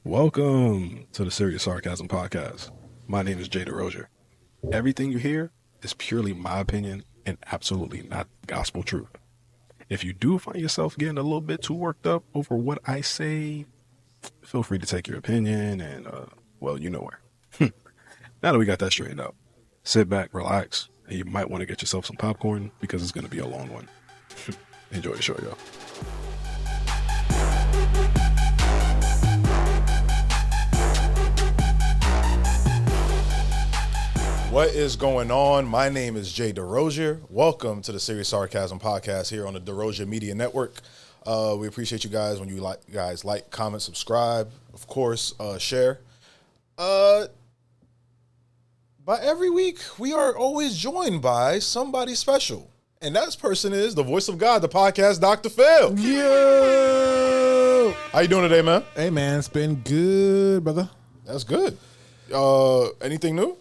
Welcome to the Serious Sarcasm podcast. My name is Jay DeRozier. Everything you hear is purely my opinion and absolutely not gospel truth. If you do find yourself getting a little bit too worked up over what I say, feel free to take your opinion and, well, you know where. Now that we got that straightened out, sit back, relax, and you might want to get yourself some popcorn because it's going to be a long one. Enjoy the show, y'all. What is going on? My name is Jay DeRozier. Welcome to the Serious Sarcasm podcast here on the DeRozier Media Network. We appreciate you guys when you like, comment, subscribe, of course, share. But every week we are always joined by somebody special, and that person is the voice of God, the podcast, Dr. Phil. Yo! How you doing today, man? Hey, man, it's been good, brother. That's good. Anything new?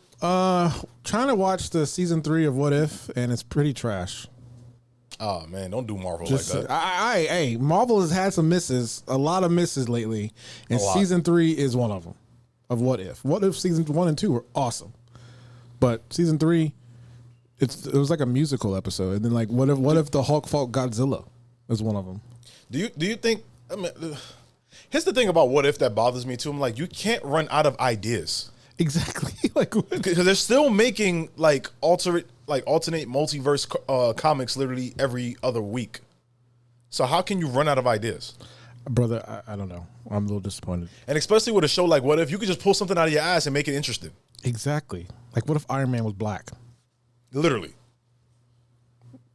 Trying to watch the season 3 of What If, and it's pretty trash. Oh man, don't do Marvel Just, like that. hey, Marvel has had some misses, a lot of misses lately, and season 3 is one of them. Of What If. What If seasons 1 and 2 were awesome, but season 3, it was like a musical episode, and then like what if the Hulk fought Godzilla? Was one of them. Do you think? I mean, here's the thing about What If that bothers me too. I'm like, you can't run out of ideas. Exactly. Like, Because they're still making like alternate multiverse comics literally every other week. So how can you run out of ideas? brother, I don't know. I'm a little disappointed. And especially with a show like What If, you could just pull something out of your ass and make it interesting. Exactly. Like, what if Iron Man was black? Literally.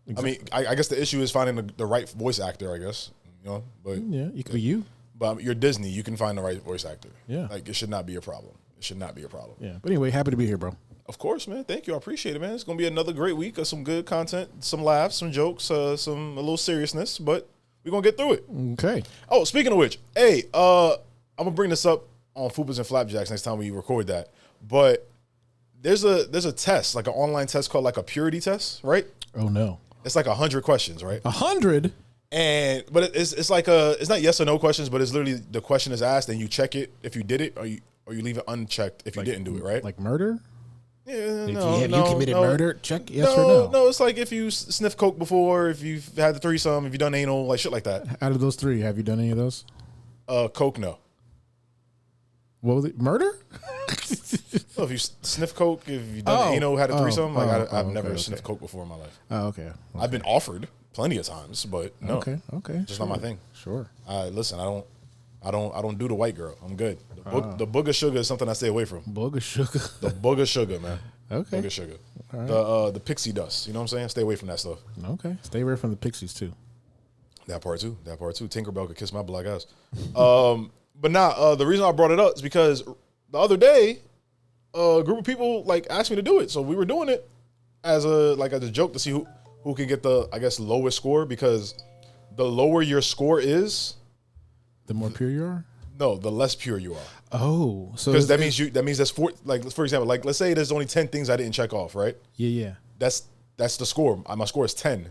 Exactly. I mean, I guess the issue is finding the right voice actor, I guess. You know, but Yeah, it could be you. But you're Disney, you can find the right voice actor. Yeah. Like, it should not be a problem. It should not be a problem. Yeah. But anyway, happy to be here, bro. Of course, man. Thank you. I appreciate it, man. It's gonna be another great week of some good content, some laughs, some jokes, a little seriousness, but we're gonna get through it. Okay. Oh, speaking of which, hey, I'm gonna bring this up on Fupas and Flapjacks next time we record that. But there's a test, like an online test called like a purity test, right? Oh no. It's like 100 questions, right? 100? But it's like it's not yes or no questions, but it's literally the question is asked and you check it if you did it, or you leave it unchecked if you didn't do it, right? Like murder? Yeah, Have you committed murder? Check yes or no. No, it's like if you sniff coke before, if you've had the threesome, if you've done anal, like shit like that. Out of those 3, have you done any of those? Coke, no. What was it? Murder? So if you sniff coke, if you've done anal, had a threesome, I've never okay. sniffed coke before in my life. Oh, okay. I've been offered plenty of times, but no. Okay. Just not my thing. Sure. Listen, I don't do the white girl. I'm good. The booger sugar is something I stay away from. Booger sugar. The booger sugar, man. Okay. Booger sugar. All The pixie dust. You know what I'm saying? Stay away from that stuff. Okay. Stay away from the Pixies, too. That part too. Tinkerbell could kiss my black ass. But the reason I brought it up is because the other day, a group of people like asked me to do it, so we were doing it as a joke to see who can get the, I guess, lowest score, because the lower your score is, The more pure you are? no, the less pure you are. Oh. So Because that means that's for example, like let's say there's only 10 things I didn't check off, right? Yeah. That's the score. My score is 10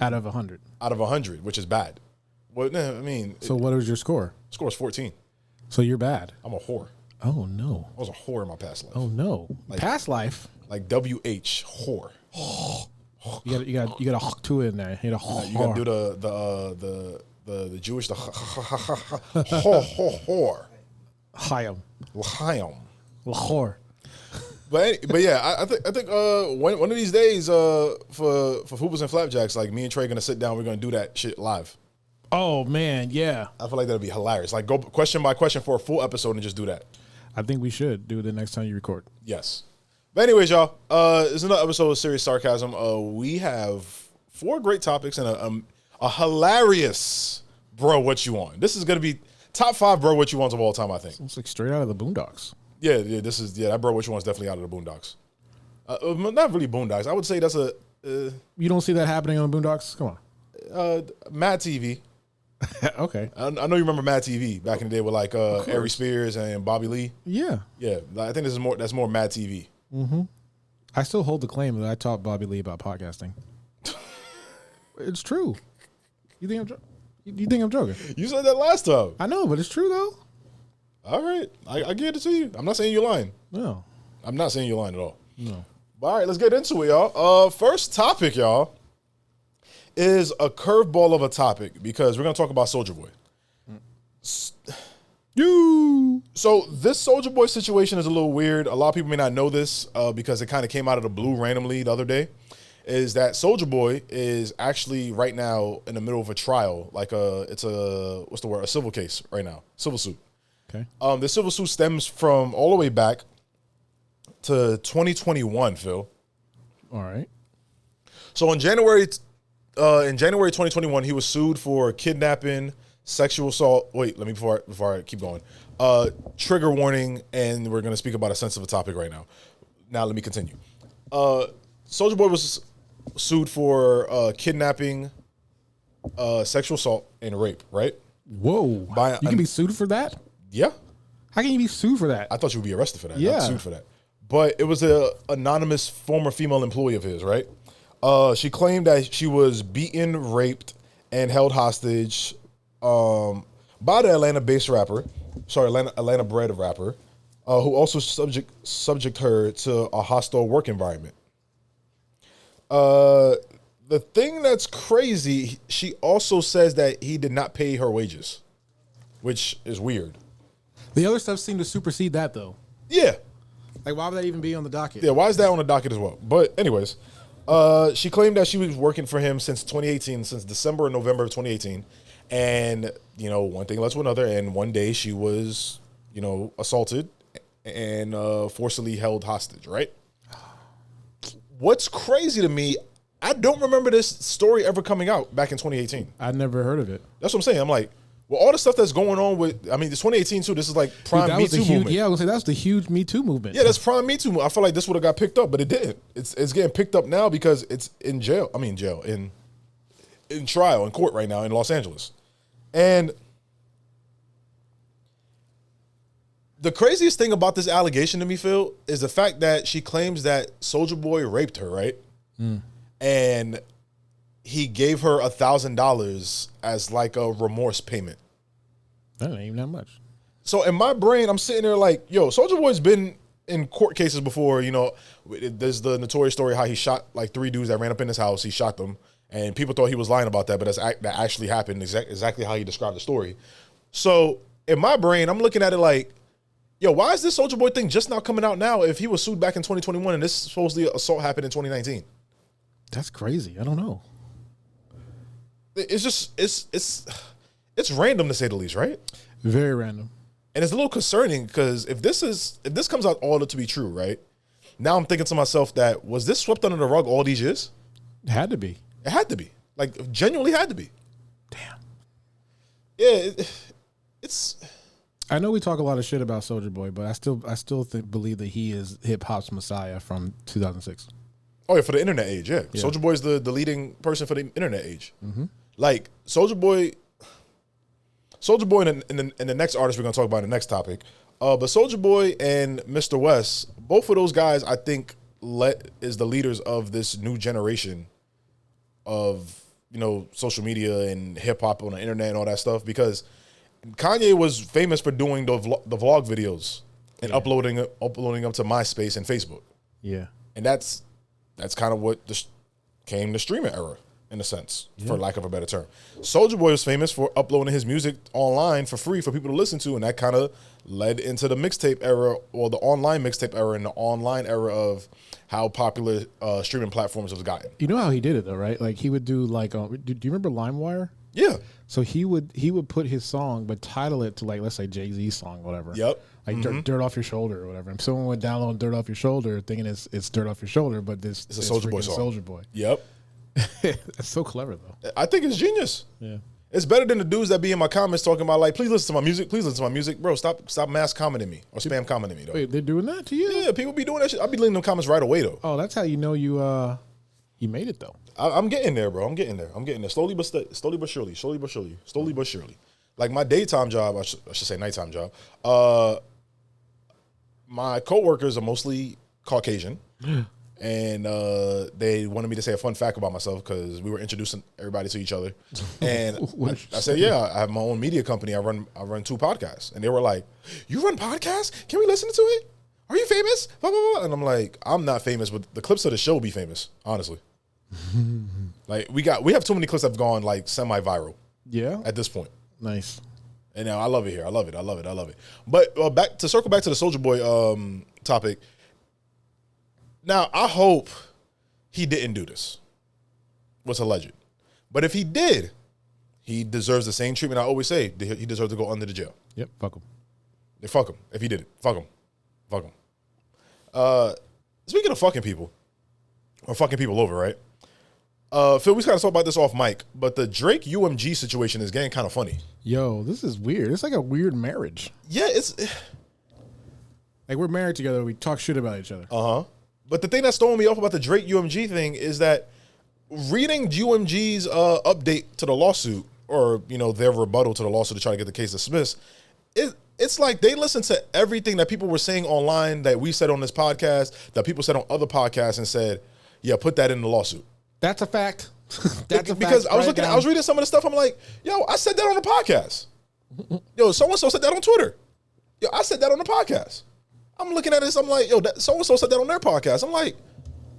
Out of 100. out of 100, which is bad. Well, no, I mean, So what was your score? score is 14. So you're bad. I'm a whore. Oh, no. I was a whore in my past life. Oh, no. Past life. Like WH whore. You got a hawk to it in there. You got You gotta do the Jewish whore. Hayam. L'chaim. Lahore. But yeah, I think one of these days for Fupas and Flapjacks, like me and Trey gonna sit down, we're gonna do that shit live. Oh, man. Yeah. I feel like that'd be hilarious. Like go question by question for a full episode and just do that. I think we should do it the next time you record. Yes. But anyways, y'all, this is another episode of Serious Sarcasm. We have 4 great topics and a hilarious bro what you want. This is gonna be top 5 bro what you wants of all time, I think. It's like straight out of the Boondocks. Yeah, that bro what you want is definitely out of the Boondocks. Not really Boondocks. I would say that's a You don't see that happening on the Boondocks? Come on. Mad TV. Okay. I know you remember Mad TV back in the day with like Ari Spears and Bobby Lee. Yeah. Yeah, I think that's more Mad TV. I still hold the claim that I taught Bobby Lee about podcasting. It's true. You think I'm You think I'm joking? You said that last time. I know, but it's true though. All right, I give it to you. I'm not saying you're lying. No. I'm not saying you're lying at all. No. But all right, let's get into it, y'all. First topic, y'all, is a curveball of a topic because we're gonna talk about Soulja Boy. So this Soulja Boy situation is a little weird. A lot of people may not know this because it kind of came out of the blue randomly the other day. Is that Soulja Boy is actually right now in the middle of a trial, it's a civil case right now, civil suit. Okay. The civil suit stems from all the way back to 2021, Phil. All right. So in January 2021, he was sued for kidnapping, sexual assault. Wait, let me before I keep going. Trigger warning, and we're gonna speak about a sensitive topic right now. Now let me continue. Soulja Boy was sued for kidnapping, sexual assault, and rape. Right? Whoa. You can be sued for that? Yeah. How can you be sued for that? I thought you would be arrested for that. Yeah. Not sued for that. But it was a anonymous former female employee of his, right? She claimed that she was beaten, raped, and held hostage by the Atlanta-based rapper, Atlanta-bred rapper, who also subject her to a hostile work environment. The thing that's crazy, she also says that he did not pay her wages, which is weird. The other stuff seemed to supersede that, though. Yeah. Like, why would that even be on the docket? Yeah, why is that on the docket as well? But anyways, she claimed that she was working for him since 2018, since December and November of 2018. And, one thing led to another. And one day she was, assaulted and forcibly held hostage, right? What's crazy to me, I don't remember this story ever coming out back in 2018. I'd never heard of it. That's what I'm saying. I'm like, well, all the stuff that's going on with, it's 2018 too. This is like prime Me Too movement. Yeah, I was gonna say that's the huge Me Too movement. Yeah, that's prime Me Too. I feel like this would have got picked up, but it didn't. It's getting picked up now because it's in jail. In trial, in court right now in Los Angeles. And the craziest thing about this allegation to me, Phil, is the fact that she claims that Soulja Boy raped her, right? And he gave her $1,000 as like a remorse payment. That ain't even that much. So in my brain, I'm sitting there like, yo, Soulja Boy's been in court cases before. There's the notorious story how he shot like 3 dudes that ran up in his house. He shot them, and people thought he was lying about that, but that actually happened exactly how he described the story. So in my brain, I'm looking at it like, yo, why is this Soulja Boy thing just now coming out now if he was sued back in 2021 and this supposedly assault happened in 2019? That's crazy. I don't know. It's just it's random to say the least, right? Very random. And it's a little concerning because if this comes out all to be true, right? Now I'm thinking to myself that was this swept under the rug all these years? It had to be. It had to be. Like genuinely had to be. Damn. Yeah, it's. I know we talk a lot of shit about Soulja Boy, but I still believe that he is hip hop's messiah from 2006. Oh yeah, for the internet age, yeah. Soulja Boy is the leading person for the internet age. Mm-hmm. Like Soulja Boy, and the next artist we're gonna talk about in the next topic. But Soulja Boy and Mr. West, both of those guys, I think, is the leaders of this new generation of social media and hip hop on the internet and all that stuff. Because Kanye was famous for doing the vlog videos and uploading them to MySpace and Facebook. Yeah, and that's kind of what came the streaming era, in a sense, for lack of a better term. Soulja Boy was famous for uploading his music online for free for people to listen to, and that kind of led into the mixtape era, or the online mixtape era, and the online era of how popular streaming platforms have gotten. You know how he did it though, right? Like he would do like, do you remember LimeWire? Yeah. So he would put his song, but title it to like, let's say Jay-Z's song, whatever. Yep. Like Dirt Off Your Shoulder or whatever. And someone would download Dirt Off Your Shoulder thinking it's Dirt Off Your Shoulder, but it's a Soulja Boy song. Soulja Boy. Yep. That's so clever though. I think it's genius. Yeah. It's better than the dudes that be in my comments talking about like, please listen to my music, please listen to my music. Bro, stop mass commenting me or spam commenting me though. Wait, they're doing that to you? Yeah, people be doing that shit. I'll be leaving them comments right away though. Oh, that's how you know you made it though. I'm getting there, bro. I'm getting there. Slowly but surely. Like my daytime job, I should say nighttime job. My coworkers are mostly Caucasian, and they wanted me to say a fun fact about myself because we were introducing everybody to each other. And I said, yeah, I have my own media company. I run 2 podcasts. And they were like, you run podcasts? Can we listen to it? Are you famous? Blah, blah, blah. And I'm like, I'm not famous, but the clips of the show be famous, honestly. Like we have too many clips that have gone like semi-viral. Yeah. At this point. Nice. And now I love it here. I love it. But circle back to the Soulja Boy topic. Now I hope he didn't do this. What's alleged? But if he did, he deserves the same treatment I always say. He deserves to go under the jail. Yep. Fuck him. Fuck him. If he did it, fuck him. Fuck him. Speaking of fucking people, or fucking people over, right? Phil, we kind of talked about this off mic, but the Drake UMG situation is getting kind of funny. Yo, this is weird. It's like a weird marriage. Yeah, it's like we're married together. We talk shit about each other. But the thing that's throwing me off about the Drake UMG thing is that reading UMG's update to the lawsuit, or their rebuttal to the lawsuit to try to get the case dismissed, it's like they listened to everything that people were saying online, that we said on this podcast, that people said on other podcasts, and said, yeah, put that in the lawsuit. That's a fact. That's a because fact. I was reading some of the stuff. I'm like, yo, I said that on the podcast. Yo, so-and-so said that on Twitter. Yo, I said that on the podcast. I'm looking at this. I'm like, yo, so-and-so said that on their podcast. I'm like,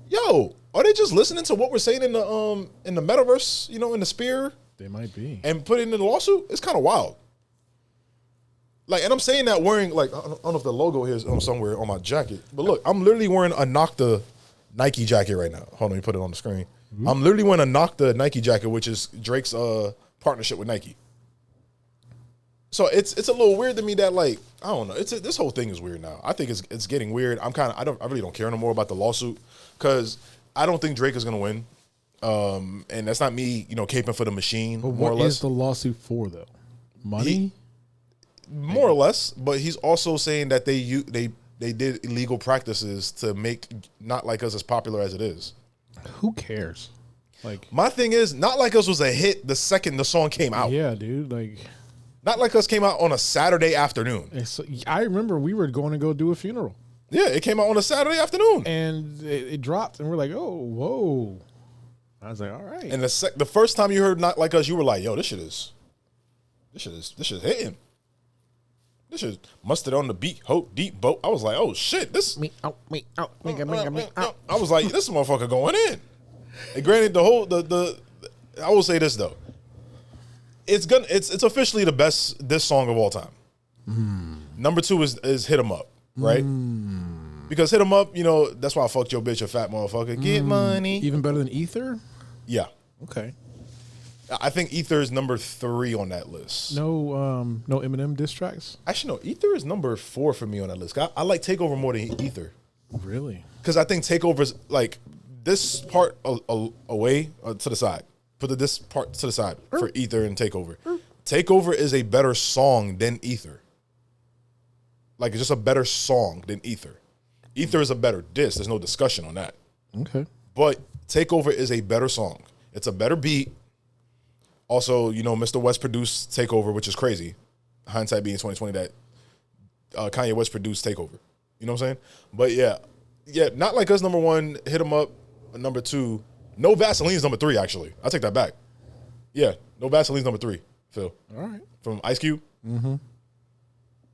yo, are they just listening to what we're saying in the metaverse, in the sphere? They might be. And put it in the lawsuit? It's kind of wild. Like, and I'm saying that wearing, like, I don't know if the logo here is somewhere on my jacket, but look, I'm literally wearing a Nocta Nike jacket right now. Hold on, let me put it on the screen. Mm-hmm. I'm literally wearing a Nocta Nike jacket, which is Drake's partnership with Nike. So it's a little weird to me that, like, I don't know. This whole thing is weird now. I think it's getting weird. I really don't care no more about the lawsuit because I don't think Drake is gonna win. And that's not me, caping for the machine. But more or what less. is the lawsuit for though? Money? More or less, but he's also saying that they did illegal practices to make Not Like Us as popular as it is. Who cares? Like, my thing is, Not Like Us was a hit the second the song came out. Yeah, dude. Like, Not Like Us came out on a Saturday afternoon. I remember we were going to go do a funeral. Yeah, it came out on a Saturday afternoon, and it dropped, and we're like, oh, whoa. I was like, all right. And the first time you heard Not Like Us, you were like, yo, this shit is hitting. This shit mustard on the beat, hope deep boat. I was like, oh shit, this. Me out. I was like, this motherfucker going in. And granted, I will say this though, it's officially the best diss song of all time. Number 2 is Hit 'Em Up, right? Because Hit 'Em Up, that's why I fucked your bitch, a fat motherfucker. Get money. Even better than Ether? Yeah. Okay. I think Ether is number 3 on that list. No Eminem diss tracks? Actually, no. Ether is number 4 for me on that list. I like Takeover more than Ether. Really? Because I think Takeover's like this part away to the side. Put this part to the side for Ether and Takeover. Takeover is a better song than Ether. Like, it's just a better song than Ether. Ether is a better diss. There's no discussion on that. Okay. But Takeover is a better song. It's a better beat. Also, Mr. West produced Takeover, which is crazy. Hindsight being 2020, that Kanye West produced Takeover. You know what I'm saying? But yeah, Not Like Us number 1, Hit 'Em Up number 2. No Vaseline's number 3. Actually, I take that back. Yeah, No Vaseline's number 3. Phil. All right. From Ice Cube. Mm-hmm.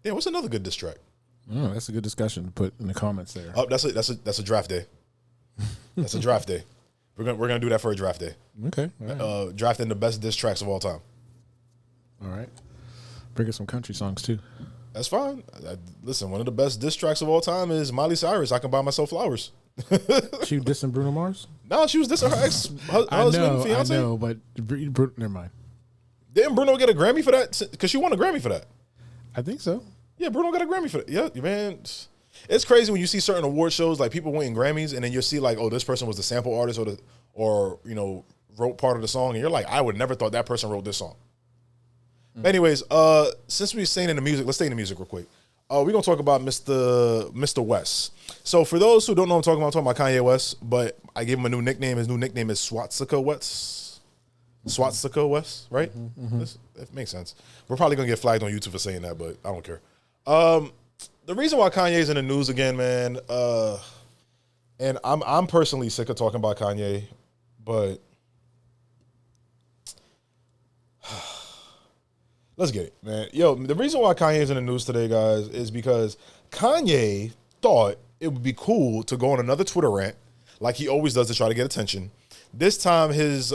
Yeah, what's another good diss track? Oh, that's a good discussion to put in the comments there. Oh, that's a draft day. That's a draft day. We're gonna do that for a draft day. Okay. All right. Drafting the best diss tracks of all time. All right. Bring us some country songs too. That's fine. Listen, one of the best diss tracks of all time is Miley Cyrus. I Can Buy Myself Flowers. She dissing Bruno Mars? No, she was dissing her ex-husband, fiance. I know, but never mind. Didn't Bruno get a Grammy for that? Because she won a Grammy for that. I think so. Yeah, Bruno got a Grammy for that. Yeah, man. It's crazy when you see certain award shows, like people winning Grammys, and then you'll see like, oh, this person was the sample artist or wrote part of the song, and you're like, I would never thought that person wrote this song. Anyways, since we're staying in the music, let's stay in the music real quick. We're gonna talk about Mr. West. So for those who don't know what I'm talking about Kanye West, but I gave him a new nickname. His new nickname is Sawitka West. Sawitka West, right? Mm-hmm. That makes sense. We're probably gonna get flagged on YouTube for saying that, but I don't care. The reason why Kanye's in the news again, man, And I'm personally sick of talking about Kanye, but let's get it, man. Yo, the reason why Kanye's in the news today, guys, is because Kanye thought it would be cool to go on another Twitter rant, like he always does to try to get attention. This time, his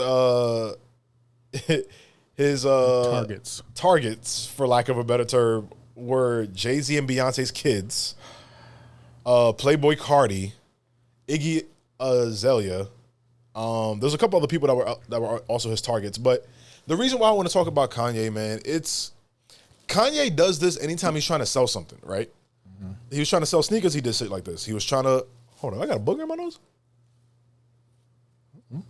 targets, for lack of a better term, were Jay-Z and Beyonce's kids, Playboy Cardi, Iggy Azalea. There's a couple other people that were also his targets, but the reason why I want to talk about Kanye, man, it's Kanye does this anytime he's trying to sell something, right? Mm-hmm. He was trying to sell sneakers. He did shit like this. He was trying to hold on. I got a booger in my nose. Mm-hmm.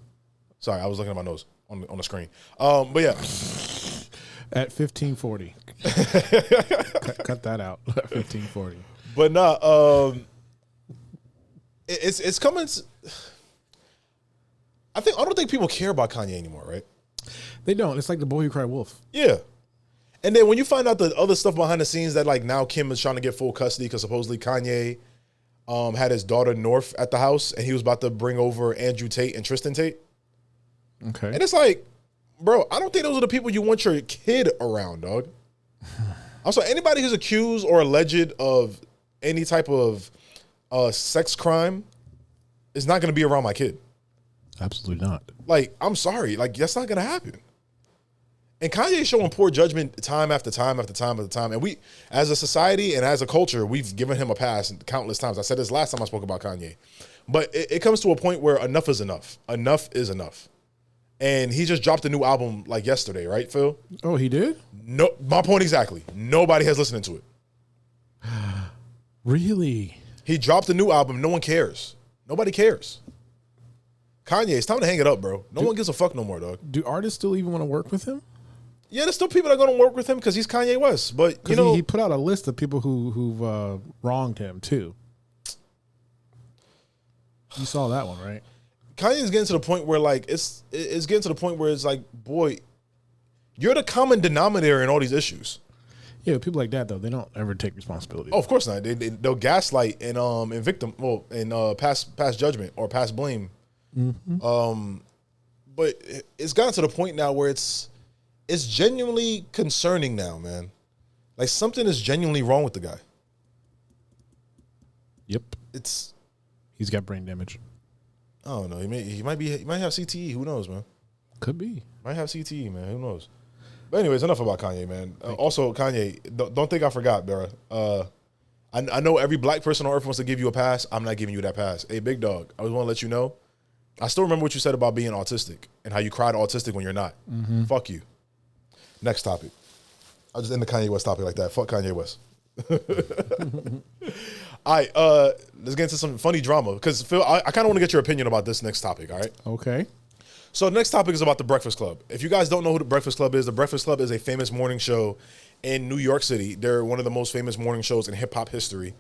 Sorry, I was looking at my nose on the screen. But yeah, at 1540, cut that out. At 1540. But nah, it's coming. I don't think people care about Kanye anymore, right? They don't. It's like the boy who cried wolf. Yeah. And then when you find out the other stuff behind the scenes that like now Kim is trying to get full custody because supposedly Kanye had his daughter North at the house and he was about to bring over Andrew Tate and Tristan Tate. Okay. And it's like, bro, I don't think those are the people you want your kid around, dog. Also, anybody who's accused or alleged of any type of sex crime is not going to be around my kid. Absolutely not. Like, I'm sorry. Like, that's not going to happen. And Kanye's showing poor judgment time after time after time after time. And we, as a society and as a culture, we've given him a pass countless times. I said this last time I spoke about Kanye. But it comes to a point where enough is enough. Enough is enough. And he just dropped a new album like yesterday, right, Phil? Oh, he did? No, my point exactly. Nobody has listened to it. Really? He dropped a new album. No one cares. Nobody cares. Kanye, it's time to hang it up, bro. No one gives a fuck no more, dog. Do artists still even want to work with him? Yeah, there's still people that are going to work with him because he's Kanye West. But, you know. He put out a list of people who've wronged him, too. You saw that one, right? Kanye's getting to the point where, like, it's getting to the point where it's like, boy, you're the common denominator in all these issues. Yeah, people like that, though, they don't ever take responsibility. Oh, of course not. They'll gaslight and victim, well, and pass judgment or pass blame. Mm-hmm. But it's gotten to the point now where it's genuinely concerning now, man. Like something is genuinely wrong with the guy. Yep. He's got brain damage. I don't know. He might have CTE. Who knows, man? Could be. Might have CTE, man. Who knows? But anyways, enough about Kanye, man. Also, Kanye, don't think I forgot, bro. I know every black person on earth wants to give you a pass. I'm not giving you that pass. Hey, big dog, I just want to let you know. I still remember what you said about being autistic and how you cried autistic when you're not. Mm-hmm. Fuck you. Next topic. I'll just end the Kanye West topic like that. Fuck Kanye West. All right, let's get into some funny drama. Because, Phil, I kind of want to get your opinion about this next topic, all right? Okay. So the next topic is about The Breakfast Club. If you guys don't know who The Breakfast Club is a famous morning show in New York City. They're one of the most famous morning shows in hip-hop history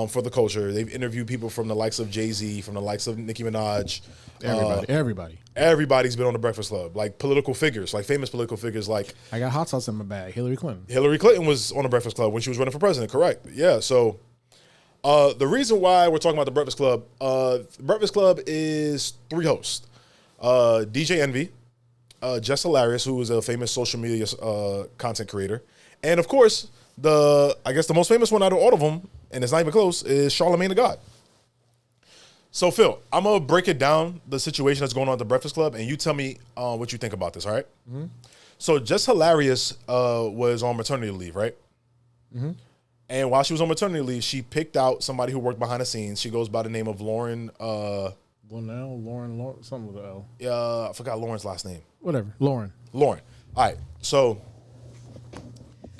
for the culture. They've interviewed people from the likes of Jay-Z, from the likes of Nicki Minaj. Everybody. Everybody's been on The Breakfast Club. Like political figures, like famous political figures like... I got hot sauce in my bag. Hillary Clinton. Hillary Clinton was on The Breakfast Club when she was running for president, correct. Yeah, so... the reason why we're talking about The Breakfast Club, The Breakfast Club is 3 hosts. DJ Envy, Jess Hilarious, who is a famous social media content creator. And of course, I guess the most famous one out of all of them, and it's not even close, is Charlamagne the God. So Phil, I'm going to break it down, the situation that's going on at The Breakfast Club, and you tell me what you think about this, all right? Mm-hmm. So Jess Hilarious was on maternity leave, right? Mm-hmm. And while she was on maternity leave, she picked out somebody who worked behind the scenes. She goes by the name of Lauren... Lauren, something with an L. Yeah, I forgot Lauren's last name. Whatever, Lauren. All right, so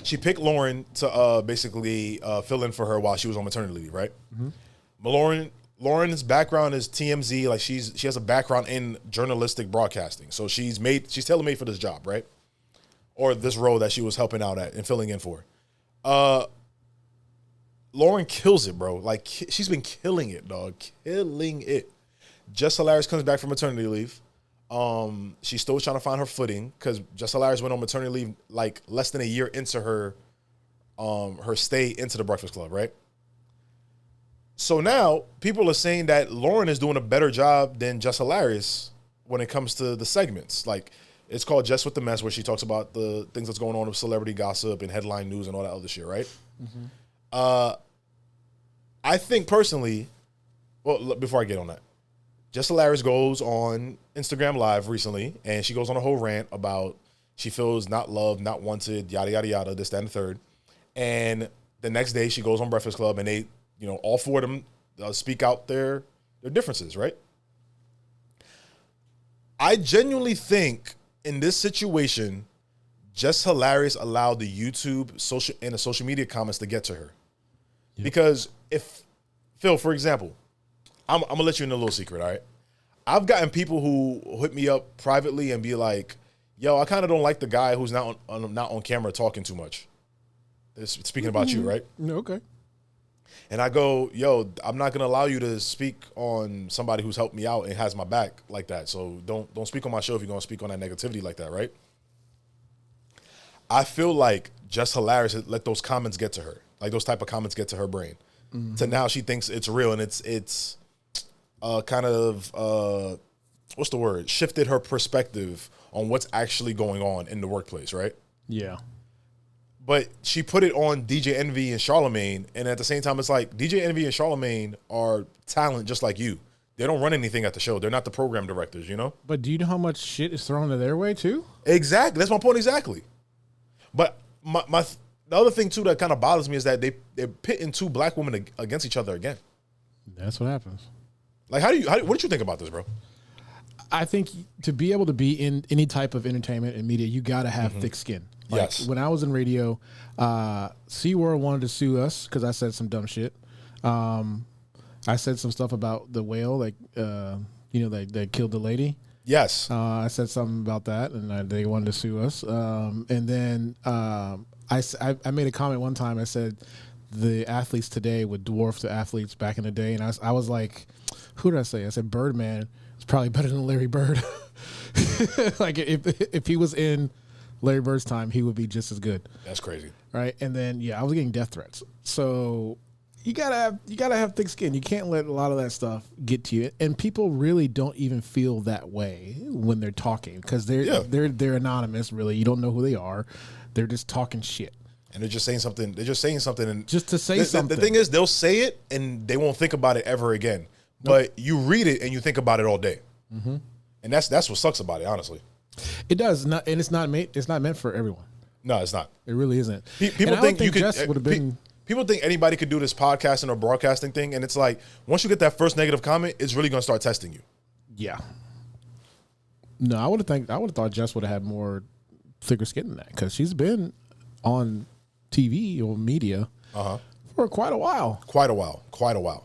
she picked Lauren to basically fill in for her while she was on maternity leave, right? Mm-hmm. Lauren's background is TMZ. Like she has a background in journalistic broadcasting, so she's tailor-made for this job, right? Or this role that she was helping out at and filling in for. Lauren kills it, bro. Like she's been killing it, dog, killing it. Jess Hilarious comes back from maternity leave. She's still trying to find her footing because Jess Hilarious went on maternity leave like less than a year into her stay into The Breakfast Club, right? So now people are saying that Lauren is doing a better job than Just Hilarious when it comes to the segments. Like, it's called Just with the Mess, where she talks about the things that's going on with celebrity gossip and headline news and all that other shit, right? I think personally, well, before I get on that, Just Hilarious goes on Instagram Live recently, and she goes on a whole rant about she feels not loved, not wanted, yada, yada, yada, this, that, and the third. And the next day she goes on Breakfast Club, and they, all four of them speak out their differences, right? I genuinely think in this situation, Just Hilarious allowed the YouTube and the social media comments to get to her. Yep. Because if, Phil, for example, I'm going to let you in a little secret, all right? I've gotten people who hit me up privately and be like, yo, I kind of don't like the guy who's not on camera talking too much. Speaking about you, right? Okay. And I go, yo, I'm not going to allow you to speak on somebody who's helped me out and has my back like that. So don't speak on my show if you're going to speak on that negativity like that, right? I feel like Just Hilarious let those comments get to her. Like those type of comments get to her brain. Mm-hmm. So now she thinks it's real, and it's kind of, what's the word? Shifted her perspective on what's actually going on in the workplace, right? Yeah. But she put it on DJ Envy and Charlamagne, and at the same time, it's like DJ Envy and Charlamagne are talent just like you. They don't run anything at the show. They're not the program directors, But do you know how much shit is thrown to their way too? Exactly. That's my point exactly. But the other thing too that kind of bothers me is that they're pitting two black women against each other again. That's what happens. Like, what did you think about this, bro? I think to be able to be in any type of entertainment and media, you got to have thick skin. Like, yes. When I was in radio, SeaWorld wanted to sue us because I said some dumb shit. I said some stuff about the whale, like, that killed the lady. Yes. I said something about that, and they wanted to sue us. And then I made a comment one time. I said the athletes today would dwarf the athletes back in the day. And I was like, who did I say? I said Birdman is probably better than Larry Bird. Like, if he was in Larry Bird's time, he would be just as good. That's crazy. Right? And then, I was getting death threats. So you gotta have thick skin. You can't let a lot of that stuff get to you. And people really don't even feel that way when they're talking because they're anonymous. Really, you don't know who they are. They're just talking shit. And they're just saying something. And just to say something. The thing is, they'll say it and they won't think about it ever again. Nope. But you read it and you think about it all day. Mm-hmm. And that's what sucks about it, honestly. It does not, and it's not meant for everyone. No, it's not. It really isn't. People think you could. Jess would have been. People think anybody could do this podcasting or broadcasting thing, and it's like once you get that first negative comment, it's really going to start testing you. Yeah. No, I would have thought Jess would have had more thicker skin than that because she's been on TV or media for quite a while. Quite a while.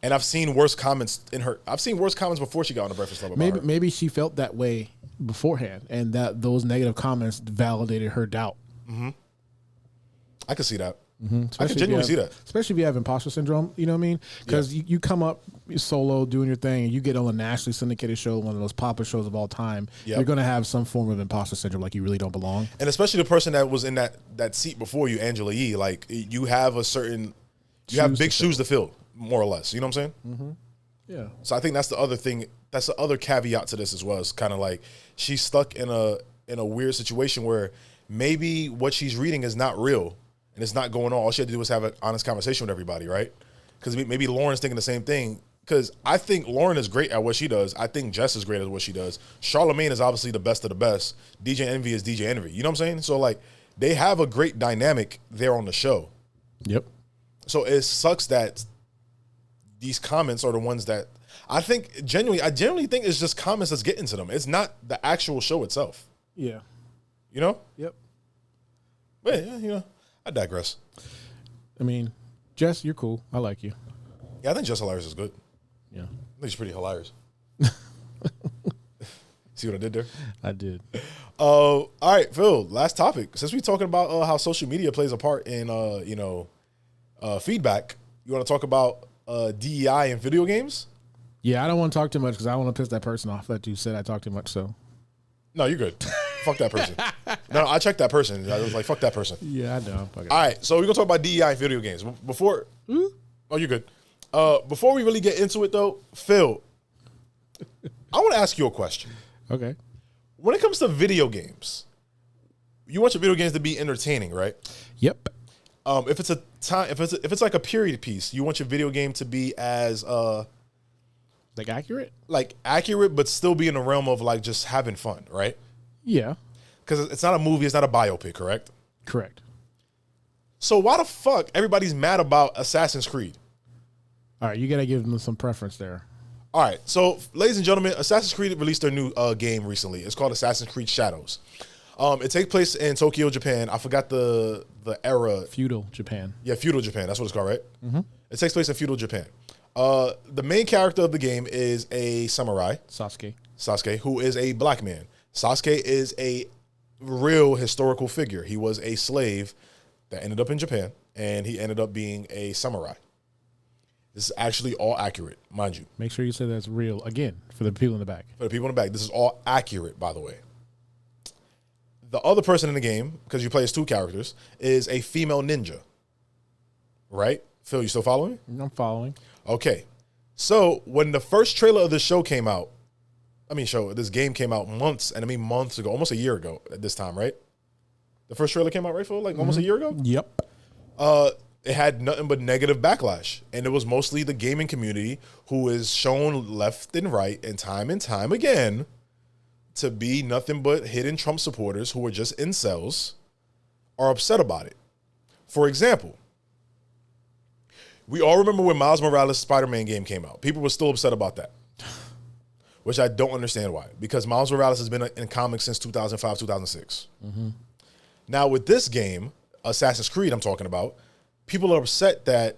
And I've seen worse comments before she got on the Breakfast Club about her. Maybe she felt that way beforehand, and that those negative comments validated her doubt. Mm-hmm. I can see that. Mm-hmm. I can genuinely see that. Especially if you have imposter syndrome, you know what I mean? Because you come up solo doing your thing, and you get on a nationally syndicated show, one of those popular shows of all time, you're going to have some form of imposter syndrome, like you really don't belong. And especially the person that was in that seat before you, Angela Yee, like you have big shoes to fill, more or less. You know what I'm saying? Mm-hmm. Yeah. So I think that's the other thing. That's the other caveat to this as well. It's kind of like she's stuck in a weird situation where maybe what she's reading is not real and it's not going on. All she had to do was have an honest conversation with everybody, right? Because maybe Lauren's thinking the same thing. Because I think Lauren is great at what she does. I think Jess is great at what she does. Charlamagne is obviously the best of the best. DJ Envy is DJ Envy. You know what I'm saying? So like they have a great dynamic there on the show. Yep. So it sucks that these comments are the ones that I genuinely think it's just comments that's getting to them. It's not the actual show itself. Yeah. You know? Yep. But I digress. I mean, Jess, you're cool. I like you. Yeah, I think Jess Hilarious is good. Yeah. I think she's pretty hilarious. See what I did there? I did. All right, Phil, last topic. Since we're talking about how social media plays a part in feedback, you want to talk about DEI in video games? Yeah, I don't want to talk too much because I want to piss that person off that you said I talk too much. So, no, you're good. Fuck that person. No, I checked that person. I was like, fuck that person. Yeah, I know. All right, so we're gonna talk about DEI in video games. Before, oh, you're good. Before we really get into it, though, Phil, I want to ask you a question. Okay. When it comes to video games, you want your video games to be entertaining, right? Yep. If it's a time, if it's like a period piece, you want your video game to be as Like accurate? like accurate, but still be in the realm of like just having fun, right? Yeah. Because it's not a movie, it's not a biopic, correct? Correct. So why the fuck everybody's mad about Assassin's Creed? All right, you gotta give them some preference there. All right, so ladies and gentlemen, Assassin's Creed released their new game recently. It's called Assassin's Creed Shadows. It takes place in Tokyo, Japan. I forgot the era. Feudal Japan. Yeah, feudal Japan. That's what it's called, right? Mm-hmm. It takes place in feudal Japan. The main character of the game is a samurai, Sasuke, who is a black man. Sasuke is a real historical figure. He was a slave that ended up in Japan, and he ended up being a samurai. This is actually all accurate, mind you. Make sure you say that's real again for the people in the back. For the people in the back, this is all accurate, by the way. The other person in the game, because you play as two characters, is a female ninja. Right? Phil, you still following me? I'm following. Okay. So when the first trailer of this show came out, this game came out months ago, almost a year ago at this time, right? The first trailer came out, right, Phil? Like almost a year ago? Yep. It had nothing but negative backlash. And it was mostly the gaming community who is shown left and right and time again to be nothing but hidden Trump supporters who are just incels are upset about it. For example, we all remember when Miles Morales' Spider-Man game came out. People were still upset about that, which I don't understand why. Because Miles Morales has been in comics since 2005, 2006. Mm-hmm. Now with this game, Assassin's Creed I'm talking about, people are upset that,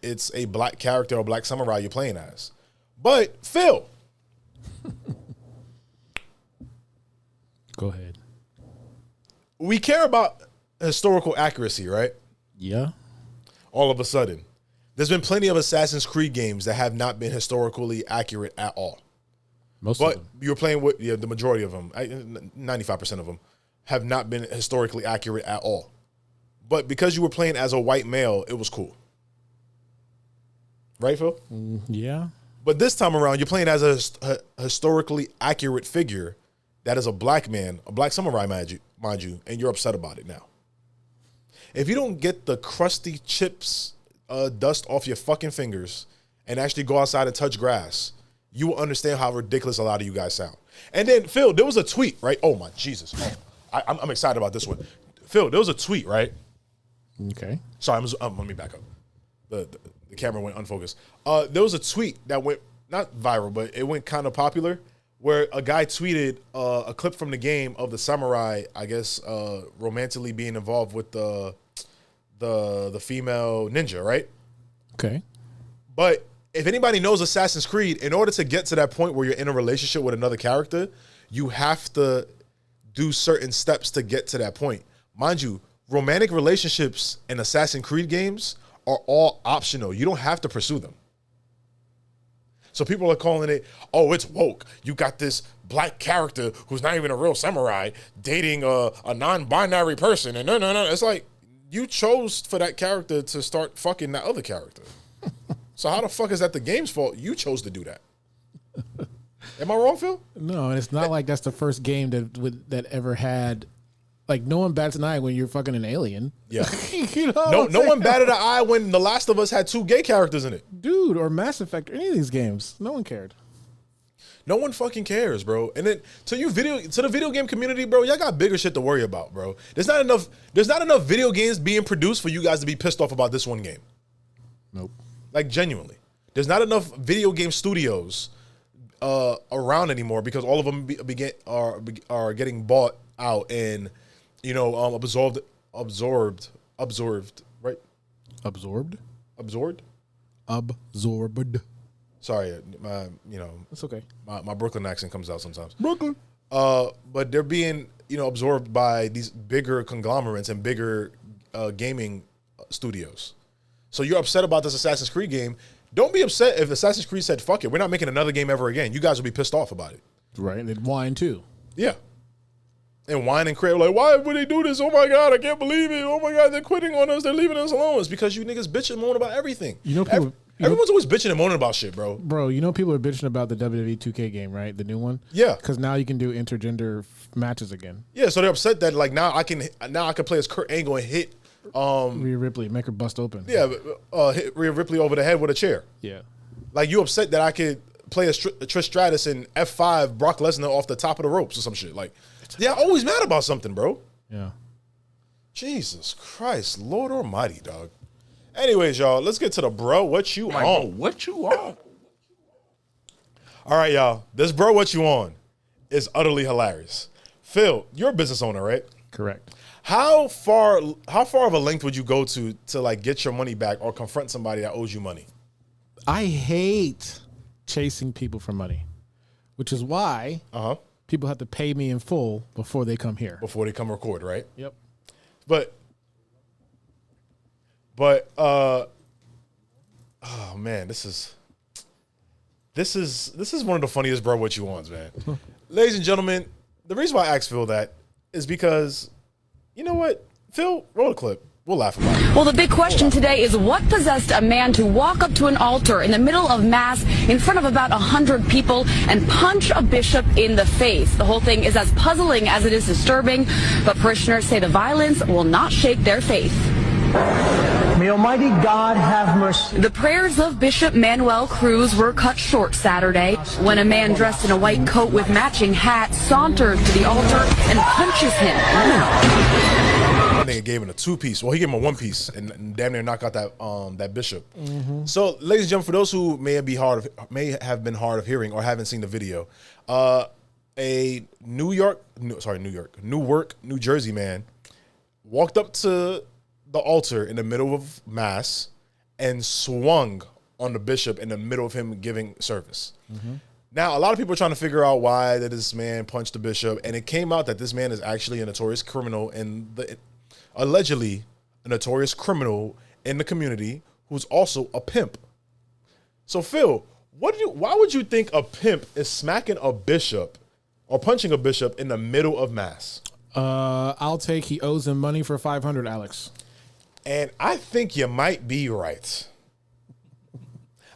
it's a black character or black samurai you're playing as. But, Phil. Go ahead. We care about historical accuracy, right? Yeah. All of a sudden. There's been plenty of Assassin's Creed games that have not been historically accurate at all. Most of them. But you're playing with the majority of them, 95% of them, have not been historically accurate at all. But because you were playing as a white male, it was cool. Right, Phil? Yeah. But this time around, you're playing as a historically accurate figure that is a black man, a black samurai, mind you, and you're upset about it now. If you don't get the crusty chips, dust off your fucking fingers and actually go outside and touch grass, you will understand how ridiculous a lot of you guys sound. And then, Phil, there was a tweet, right? Oh, my Jesus. Oh, I'm excited about this one. Phil, there was a tweet, right? Okay. Sorry, let me back up. The camera went unfocused. There was a tweet that went, not viral, but it went kind of popular, where a guy tweeted a clip from the game of the samurai, I guess, romantically being involved with the female ninja, right? Okay. But if anybody knows Assassin's Creed, in order to get to that point where you're in a relationship with another character, you have to do certain steps to get to that point. Mind you, romantic relationships in Assassin's Creed games are all optional. You don't have to pursue them. So people are calling it, oh, it's woke. You got this black character who's not even a real samurai dating a non-binary person. And no. It's like, you chose for that character to start fucking that other character. So how the fuck is that the game's fault? You chose to do that. Am I wrong, Phil? No, and it's not like that's the first game that ever had, like, no one bats an eye when you're fucking an alien. Yeah. No one batted an eye when The Last of Us had 2 gay characters in it. Dude, or Mass Effect, or any of these games. No one cared. No one fucking cares, bro. And then to the video game community, bro, y'all got bigger shit to worry about, bro. There's not enough video games being produced for you guys to be pissed off about this one game. Nope. Like, genuinely. There's not enough video game studios around anymore because all of them are getting bought out and absorbed, right? Absorbed. Sorry, It's okay. my Brooklyn accent comes out sometimes. Brooklyn. But they're being absorbed by these bigger conglomerates and bigger gaming studios. So you're upset about this Assassin's Creed game. Don't be upset if Assassin's Creed said, fuck it, we're not making another game ever again. You guys will be pissed off about it. Right, and it whined too. Yeah. and whine and cry like, why would they do this? Oh my God, I can't believe it. Oh my God, they're quitting on us. They're leaving us alone. It's because you niggas bitch and moan about everything. You know, people, everyone's always bitching and moaning about shit, bro. Bro, you know people are bitching about the WWE 2K game, right? The new one. Yeah, because now you can do intergender matches again. Yeah, so they're upset that like now I can play as Kurt Angle and hit Rhea Ripley, make her bust open. Yeah, hit Rhea Ripley over the head with a chair. Yeah, like you upset that I could play as Trish Stratus and F5 Brock Lesnar off the top of the ropes or some shit. Like, yeah, always mad about something, bro. Yeah. Jesus Christ, Lord Almighty, dog. Anyways, y'all, let's get to the bro. What you on? What you on? All right, y'all. This bro, what you on, is utterly hilarious. Phil, you're a business owner, right? Correct. How far of a length would you go to like get your money back or confront somebody that owes you money? I hate chasing people for money, which is why people have to pay me in full before they come here. Before they come record, right? Yep. But oh man, this is one of the funniest bro what you wants, man. Ladies and gentlemen, the reason why I asked Phil that is because, you know what? Phil, roll a clip. We'll laugh about it. Well, the big question today is what possessed a man to walk up to an altar in the middle of mass in front of about 100 people and punch a bishop in the face? The whole thing is as puzzling as it is disturbing, but parishioners say the violence will not shake their faith. May Almighty God have mercy. The prayers of Bishop Manuel Cruz were cut short Saturday when a man dressed in a white coat with matching hat saunters to the altar and punches him. That nigga gave him a 2-piece. Well, he gave him a 1-piece and damn near knocked out that bishop. Mm-hmm. So, ladies and gentlemen, for those who may have been hard of hearing or haven't seen the video, a Newark, New Jersey man walked up to the altar in the middle of mass and swung on the bishop in the middle of him giving service. Mm-hmm. Now, a lot of people are trying to figure out why that this man punched the bishop, and it came out that this man is actually a notorious criminal allegedly a notorious criminal in the community who's also a pimp. So, Phil, why would you think a pimp is smacking a bishop or punching a bishop in the middle of mass? I'll take he owes him money for $500, Alex. And I think you might be right.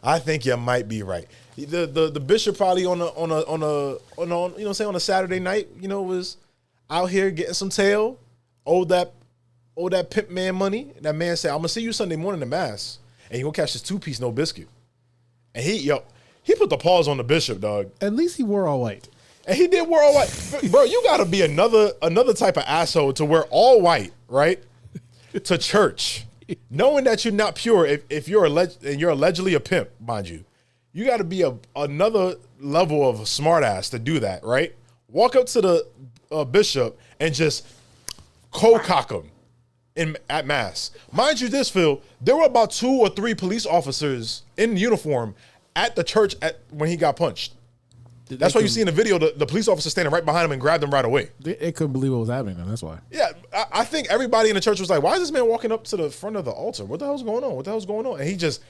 I think you might be right. The bishop probably on a Saturday night, was out here getting some tail, owed that pimp man money. And that man said, "I'm gonna see you Sunday morning in mass, and you gonna catch this 2-piece no biscuit." And he put the paws on the bishop, dog. At least he wore all white. And he did wear all white, bro. You gotta be another type of asshole to wear all white, right? To church, knowing that you're not pure. If you're allegedly a pimp, mind you, you got to be another level of smartass to do that, right? Walk up to the bishop and just cock him at mass. Mind you, this Phil, there were about 2 or 3 police officers in uniform at the church when he got punched. That's why you see in the video the police officer standing right behind him and grabbed him right away. They couldn't believe what was happening, and that's why. Yeah, I think everybody in the church was like, "Why is this man walking up to the front of the altar? What the hell's going on? What the hell's going on?" And he just,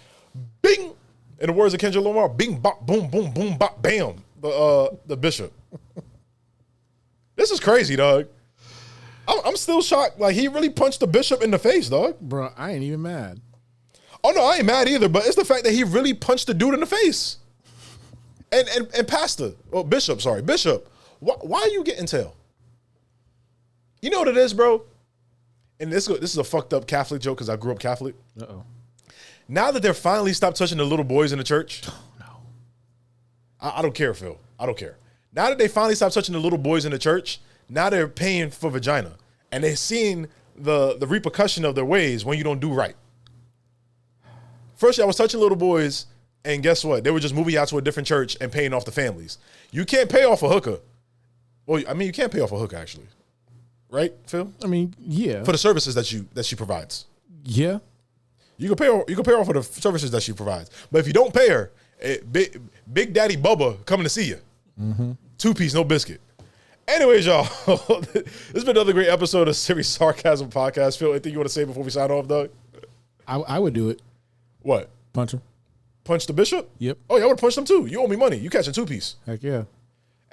bing, in the words of Kendrick Lamar, bing, bop, boom, boom, boom, bop, bam, the bishop. This is crazy, dog. I'm still shocked. Like, he really punched the bishop in the face, dog. Bro, I ain't even mad. Oh no, I ain't mad either. But it's the fact that he really punched the dude in the face. And pastor, bishop, why are you getting tail? You know what it is, bro? And this is a fucked up Catholic joke because I grew up Catholic. Uh-oh. Now that they're finally stopped touching the little boys in the church. Oh, no. I don't care, Phil. I don't care. Now that they finally stopped touching the little boys in the church, now they're paying for vagina. And they're seeing the repercussion of their ways when you don't do right. First, I was touching little boys. And guess what? They were just moving out to a different church and paying off the families. You can't pay off a hooker. Well, I mean, you can't pay off a hooker, actually. Right, Phil? I mean, yeah. For the services that she provides. Yeah. You can pay her for the services that she provides. But if you don't pay her, Big Daddy Bubba coming to see you. Mm-hmm. 2-piece, no biscuit. Anyways, y'all, this has been another great episode of Series Sarcasm Podcast. Phil, anything you want to say before we sign off, Doug? I would do it. What? Punch him. Punch the bishop? Yep. Oh, yeah, I would have punched him too. You owe me money. You catching 2-piece. Heck yeah.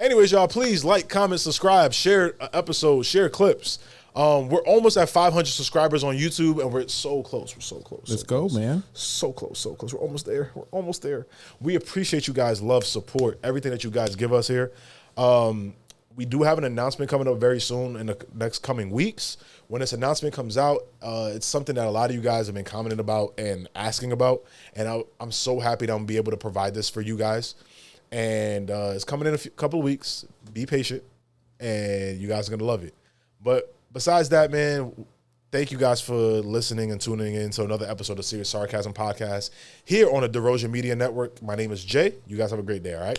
Anyways, y'all, please like, comment, subscribe, share episodes, share clips. We're almost at 500 subscribers on YouTube, and we're so close. We're so close. Let's go, man. So close, so close. We're almost there. We're almost there. We appreciate you guys' love, support, everything that you guys give us here. We do have an announcement coming up very soon in the next coming weeks. When this announcement comes out, it's something that a lot of you guys have been commenting about and asking about, and I'm so happy that I'm going to be able to provide this for you guys. And it's coming in a couple of weeks. Be patient, and you guys are going to love it. But besides that, man, thank you guys for listening and tuning in to another episode of Serious Sarcasm Podcast here on the DeRozier Media Network. My name is Jay. You guys have a great day, all right?